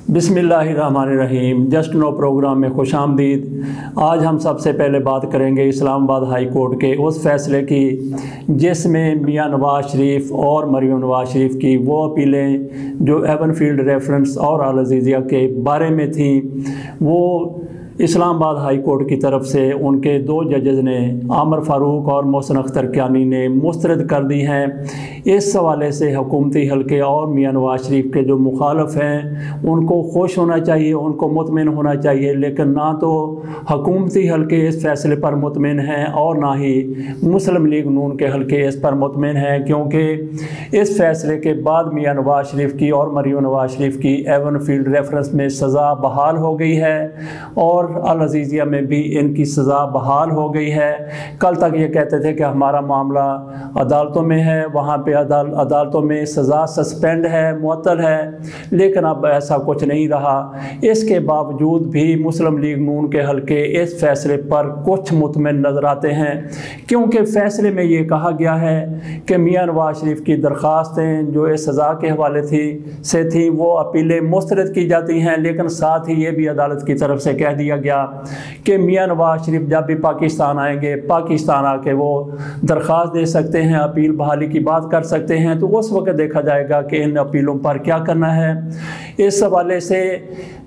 बिस्मिल्लाहिर्रहमानिर्रहीम। Just no programme में खुश आमदीद। आज हम सबसे पहले बात करेंगे इस्लामाबाद हाई कोर्ट के उस फैसले की जिसमें मियां नवाज शरीफ और मरियम नवाज शरीफ की वो अपीलें जो एवनफील्ड रेफरेंस और अल अज़ीज़िया के बारे में थी, वो इस्लामाबाद हाई कोर्ट की तरफ से उनके दो जजेज़ ने आमर फ़ारूक और मोहसिन अख्तर कियानी ने मुस्तरद कर दी हैं। इस हवाले से हुकूमती हल्के और मियां नवाज शरीफ के जो मुखालफ हैं उनको खुश होना चाहिए, उनको मुतमिन होना चाहिए, लेकिन ना तो हुकूमती हल्के इस फैसले पर मुतमिन हैं और ना ही मुस्लिम लीग नून के हल्के इस पर मुतमिन हैं, क्योंकि इस फैसले के बाद मियां नवाज शरीफ की और मरियम नवाज शरीफ की एवनफील्ड रेफरेंस में सज़ा बहाल हो गई है और अल अज़ीज़िया में भी इनकी सज़ा बहाल हो गई है। कल तक ये कहते थे कि हमारा मामला अदालतों में है, वहाँ पे अदालतों में सज़ा सस्पेंड है, मुअत्तल है, लेकिन अब ऐसा कुछ नहीं रहा। इसके बावजूद भी मुस्लिम लीग नून के हल्के इस फैसले पर कुछ मुतमिन नज़र आते हैं, क्योंकि फ़ैसले में ये कहा गया है कि मियां नवाज शरीफ की दरख्वास्तें जो इस सज़ा के हवाले थी वो अपीलें मुस्तरद की जाती हैं, लेकिन साथ ही ये भी अदालत की तरफ से कह दिया गया कि मियां नवाज शरीफ जब भी पाकिस्तान आएंगे, पाकिस्तान आके वो दरख्वास्त दे सकते हैं, अपील बहाली की बात कर सकते हैं, तो उस वक्त देखा जाएगा कि इन अपीलों पर क्या करना है। इस हवाले से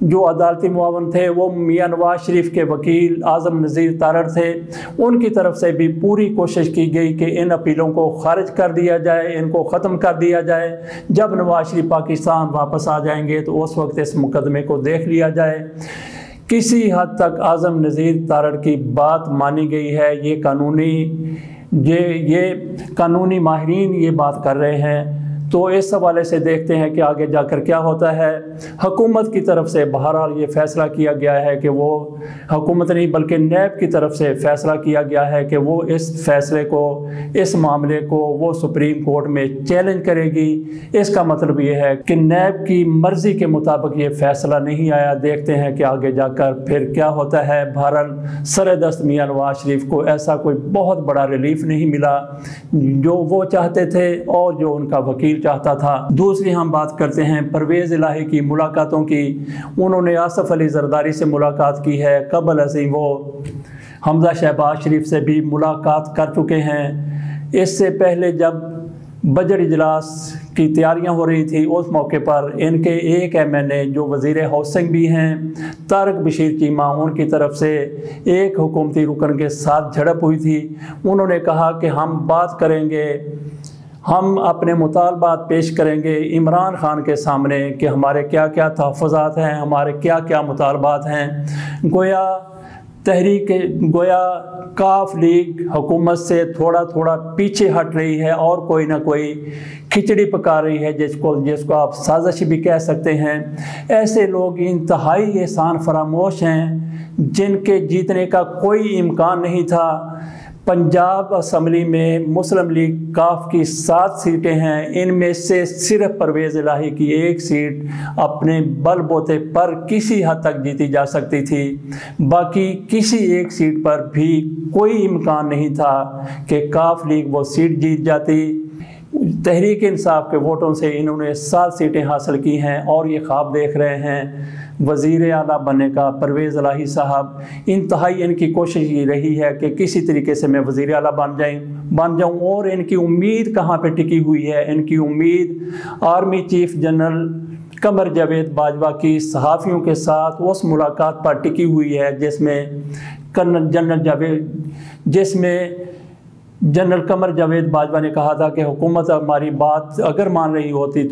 जो अदालती मुआवन थे वो मियां नवाज शरीफ के वकील आज़म नज़ीर तारड़ थे, उनकी तरफ से भी पूरी कोशिश की गई कि इन अपीलों को खारिज कर दिया जाए, इनको ख़त्म कर दिया जाए। जब नवाज शरीफ पाकिस्तान वापस आ जाएंगे तो उस वक्त इस मुकदमे को देख लिया जाए। किसी हद तक आज़म नज़ीर तारड़ की बात मानी गई है। ये कानूनी माहिरीन ये बात कर रहे हैं, तो इस हवाले से देखते हैं कि आगे जाकर क्या होता है। हुकूमत की तरफ से बहरहाल ये फ़ैसला किया गया है कि वो हुकूमत नहीं बल्कि नैब की तरफ से फ़ैसला किया गया है कि वो इस फैसले को, इस मामले को वो सुप्रीम कोर्ट में चैलेंज करेगी। इसका मतलब ये है कि नैब की मर्ज़ी के मुताबिक ये फ़ैसला नहीं आया। देखते हैं कि आगे जाकर फिर क्या होता है। बहरहाल सरदस्त मियां नवाज शरीफ को ऐसा कोई बहुत बड़ा रिलीफ नहीं मिला जो वो चाहते थे और जो उनका वकील चाहता था। दूसरी हम बात करते हैं परवेज़ इलाही की मुलाकातों की। उन्होंने आसिफ अली ज़रदारी से मुलाकात की है, कबल से वो हमजा शहबाज शरीफ से भी मुलाकात कर चुके हैं। इससे पहले जब बजट इजलास की तैयारियां हो रही थी उस मौके पर इनके एक MNA जो वज़ीर हाउसिंग भी हैं, तारक बशीर चीमा, उनकी तरफ से एक हुकूमती रुकन के साथ झड़प हुई थी। उन्होंने कहा कि हम बात करेंगे, हम अपने मुतालबात पेश करेंगे इमरान खान के सामने कि हमारे क्या क्या तहफ़्फ़ुज़ात हैं, हमारे क्या क्या मुतालबात हैं। गोया काफ लीग हुकूमत से थोड़ा थोड़ा पीछे हट रही है और कोई ना कोई खिचड़ी पका रही है, जिसको आप साजिश भी कह सकते हैं। ऐसे लोग इंतहाई एहसान फरामोश हैं जिनके जीतने का कोई इम्कान नहीं था। पंजाब असम्बली में मुस्लिम लीग काफ की 7 सीटें हैं, इनमें से सिर्फ परवेज़ इलाही की एक सीट अपने बलबूते पर किसी हद तक जीती जा सकती थी। बाकी किसी एक सीट पर भी कोई इम्कान नहीं था कि काफ लीग वो सीट जीत जाती। तहरीक इंसाफ के वोटों से इन्होंने 7 सीटें हासिल की हैं और ये ख्वाब देख रहे हैं वज़ीर आला बनने का। परवेज़ इलाही साहब इंतहाई इनकी कोशिश ये रही है कि किसी तरीके से मैं वज़ीर आला बन जाऊं और इनकी उम्मीद कहाँ पे टिकी हुई है? इनकी उम्मीद army chief general Qamar Javed Bajwa की सहाफ़ियों के साथ उस मुलाकात पर टिकी हुई है जिसमें जनरल कमर जावेद बाजवा ने कहा था कि हुकूमत हमारी बात अगर मान रही होती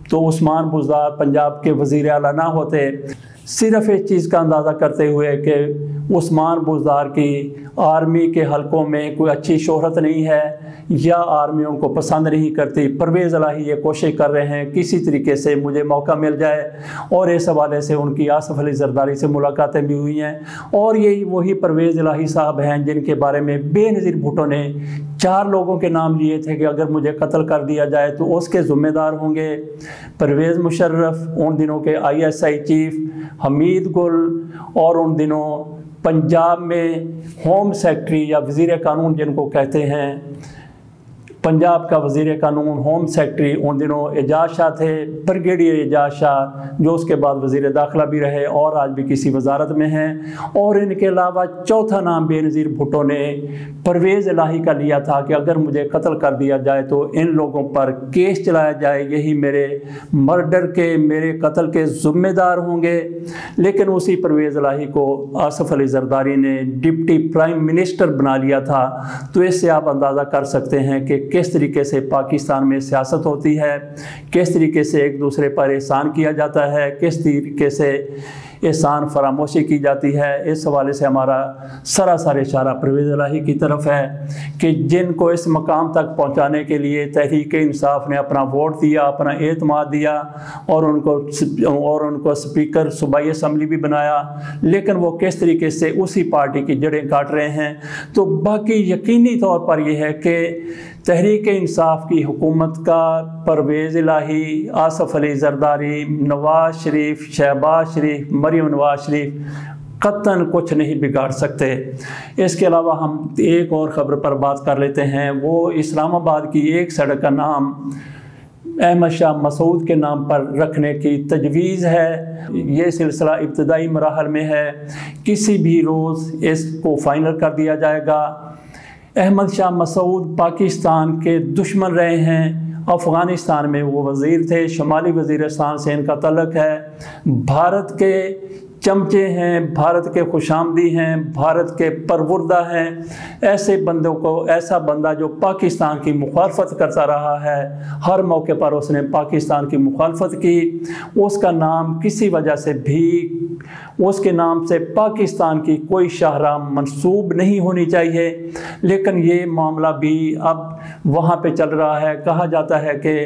तो उस्मान बुज़दार पंजाब के वज़ीर आला ना होते। सिर्फ इस चीज़ का अंदाज़ा करते हुए कि उस्मान बुज़दार की आर्मी के हलकों में कोई अच्छी शोहरत नहीं है या आर्मी उनको पसंद नहीं करती, परवेज़ इलाही ये कोशिश कर रहे हैं किसी तरीके से मुझे मौका मिल जाए, और इस हवाले से उनकी आसिफ अली ज़रदारी से मुलाकातें भी हुई हैं। और यही वही परवेज़ इलाही साहब हैं जिनके बारे में बेनज़ीर भुट्टो ने 4 लोगों के नाम लिए थे कि अगर मुझे कत्ल कर दिया जाए तो उसके ज़िम्मेदार होंगे परवेज़ मुशर्रफ, उन दिनों के ISI चीफ हमीद गुल, और उन दिनों पंजाब में होम सेक्रेटरी या वज़ीर कानून जिनको कहते हैं पंजाब का वज़ीर कानून होम सेक्रेटरी उन दिनों एजाज शाह थे, ब्रिगेडियर एजाज शाह, जो उसके बाद वज़ीर दाखिला भी रहे और आज भी किसी वजारत में हैं। और इनके अलावा चौथा नाम बेनज़ीर भुट्टो ने परवेज़ इलाही का लिया था कि अगर मुझे कत्ल कर दिया जाए तो इन लोगों पर केस चलाया जाए, यही मेरे मर्डर के, मेरे कत्ल के ज़िम्मेदार होंगे। लेकिन उसी परवेज़ इलाही को आसिफ अली जरदारी ने डिप्टी प्राइम मिनिस्टर बना लिया था। तो इससे आप अंदाज़ा कर सकते हैं कि किस तरीके से पाकिस्तान में सियासत होती है, किस तरीके से एक दूसरे पर एहसान किया जाता है, किस तरीके से एहसान फरामोशी की जाती है। इस हवाले से हमारा सरासर इशारा परवेज़ इलाही की तरफ है कि जिनको इस मकाम तक पहुंचाने के लिए तहरीक इंसाफ ने अपना वोट दिया, अपना एतमाद दिया और उनको स्पीकर सूबाई असम्बली भी बनाया, लेकिन वो किस तरीके से उसी पार्टी की जड़ें काट रहे हैं। तो बाकी यकीनी तौर पर यह है कि तहरीक इंसाफ की हुकूमत का परवेज़ इलाही, आसिफ अली जरदारी, नवाज शरीफ, शहबाज शरीफ, मरीम नवाज शरीफ कतन कुछ नहीं बिगाड़ सकते। इसके अलावा हम एक और ख़बर पर बात कर लेते हैं। वो इस्लामाबाद की एक सड़क का नाम अहमद शाह मसूद के नाम पर रखने की तजवीज़ है। ये सिलसिला इब्तदाई मराहल में है, किसी भी रोज़ इसको फ़ाइनल कर दिया जाएगा। अहमद शाह मसूद पाकिस्तान के दुश्मन रहे हैं। अफ़गानिस्तान में वो वज़ीर थे, शुमाली वज़ीरिस्तान से इनका तल्लुक़ है। भारत के चमचे हैं, भारत के खुशामदी हैं, भारत के परवुर्दा हैं। ऐसे बंदों को, ऐसा बंदा जो पाकिस्तान की मुखालफत करता रहा है, हर मौके पर उसने पाकिस्तान की मुखालफत की, उसका नाम किसी वजह से भी, उसके नाम से पाकिस्तान की कोई शाहरा मंसूब नहीं होनी चाहिए। लेकिन ये मामला भी अब वहाँ पे चल रहा है। कहा जाता है कि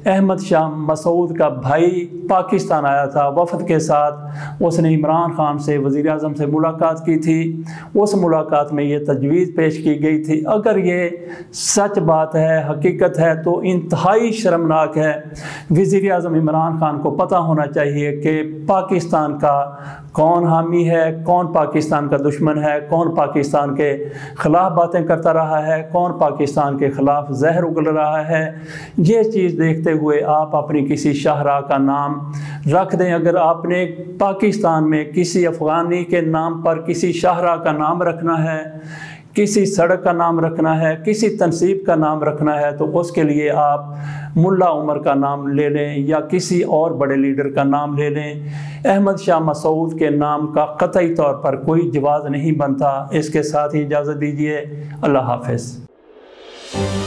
अहमद शाह मसूद का भाई पाकिस्तान आया था वफद के साथ, उसने इमरान खान से, वज़ीर आज़म से मुलाकात की थी। उस मुलाकात में ये तजवीज़ पेश की गई थी। अगर ये सच बात है, हकीकत है, तो इंतहाई शर्मनाक है। वज़ीर आज़म इमरान खान को पता होना चाहिए कि पाकिस्तान का कौन हामी है, कौन पाकिस्तान का दुश्मन है, कौन पाकिस्तान के ख़िलाफ़ बातें करता रहा है, कौन पाकिस्तान के ख़िलाफ़ जहर उगल रहा है। ये चीज़ देखते हुए आप अपनी किसी शाहरा का नाम रख दें। अगर आपने पाकिस्तान में किसी अफ़गानी के नाम पर किसी शाहरा का नाम रखना है, किसी सड़क का नाम रखना है, किसी तनसीब का नाम रखना है, तो उसके लिए आप मुल्ला उमर का नाम ले लें या किसी और बड़े लीडर का नाम ले लें। अहमद शाह मसूद के नाम का कतई तौर पर कोई जवाज़ नहीं बनता। इसके साथ ही इजाज़त दीजिए। अल्लाह हाफ़िज़।